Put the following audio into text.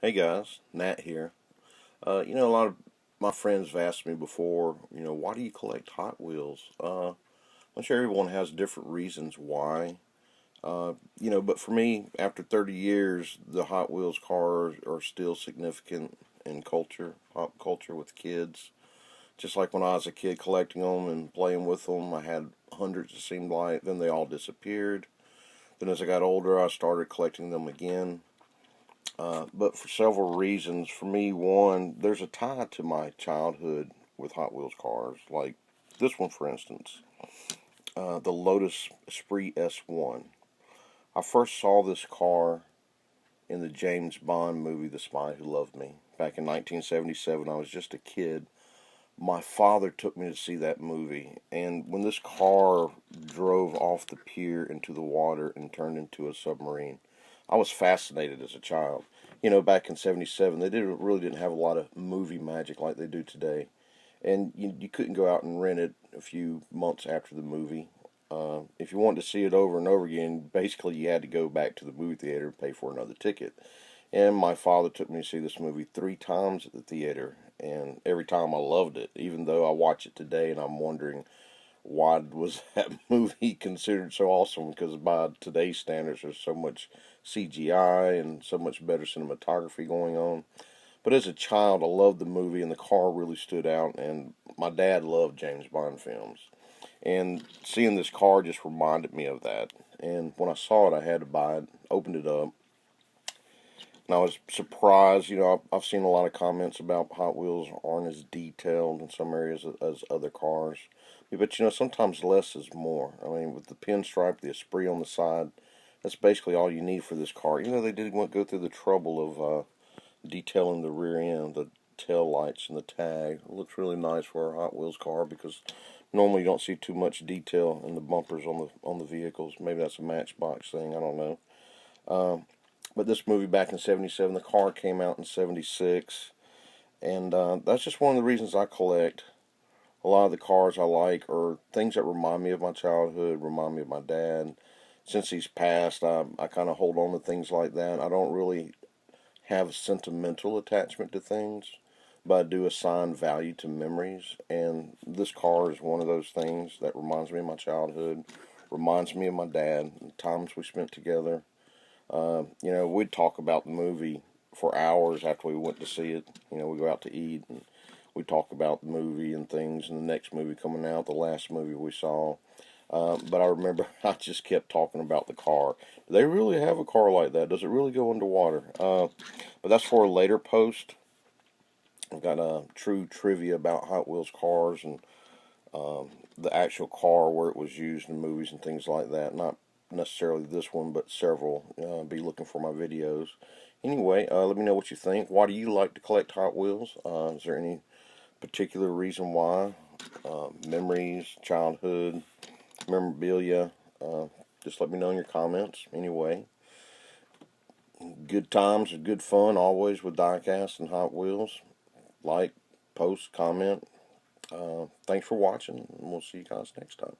Hey guys, Nat here. A lot of my friends have asked me before, why do you collect Hot Wheels? I'm sure everyone has different reasons why. But for me, after 30 years, the Hot Wheels cars are still significant in culture, pop culture with kids. Just like when I was a kid collecting them and playing with them, I had hundreds, it seemed like. Then they all disappeared. Then as I got older, I started collecting them again. But for several reasons. For me, one, there's a tie to my childhood with Hot Wheels cars. Like this one, for instance, the Lotus Esprit S1. I first saw this car in the James Bond movie, The Spy Who Loved Me. Back in 1977, I was just a kid. My father took me to see that movie, and when this car drove off the pier into the water and turned into a submarine, I was fascinated as a child. Back in '77, they really didn't have a lot of movie magic like they do today, and you couldn't go out and rent it a few months after the movie. If you wanted to see it over and over again, basically you had to go back to the movie theater and pay for another ticket. And my father took me to see this movie three times at the theater, and every time I loved it. Even though I watch it today and I'm wondering why was that movie considered so awesome? Because by today's standards, there's so much CGI and so much better cinematography going on. But as a child, I loved the movie, and the car really stood out. And my dad loved James Bond films, and seeing this car just reminded me of that. And when I saw it, I had to buy it. Opened it up, and I was surprised. I've seen a lot of comments about Hot Wheels aren't as detailed in some areas as other cars. But sometimes less is more. I mean, with the pinstripe, the Esprit on the side, that's basically all you need for this car. They did go through the trouble of detailing the rear end, the tail lights, and the tag. It looks really nice for a Hot Wheels car because normally you don't see too much detail in the bumpers on the vehicles. Maybe that's a Matchbox thing. I don't know. But this movie back in '77, the car came out in '76, and that's just one of the reasons I collect. A lot of the cars I like are things that remind me of my childhood, remind me of my dad. Since he's passed, I kind of hold on to things like that. I don't really have a sentimental attachment to things, but I do assign value to memories. And this car is one of those things that reminds me of my childhood, reminds me of my dad, the times we spent together. We'd talk about the movie for hours after we went to see it. We go out to eat and we talk about the movie and things and the next movie coming out, the last movie we saw. But I remember I just kept talking about the car. Do they really have a car like that? Does it really go underwater? But that's for a later post. I've got a true trivia about Hot Wheels cars and the actual car where it was used in movies and things like that. Not necessarily this one, but several. Be looking for my videos. Anyway, let me know what you think. Why do you like to collect Hot Wheels? Is there any particular reason why? Memories, childhood, memorabilia. Uh, just let me know in your comments. Anyway, good times and good fun always with diecast and Hot Wheels. Like, post, comment. Thanks for watching, and we'll see you guys next time.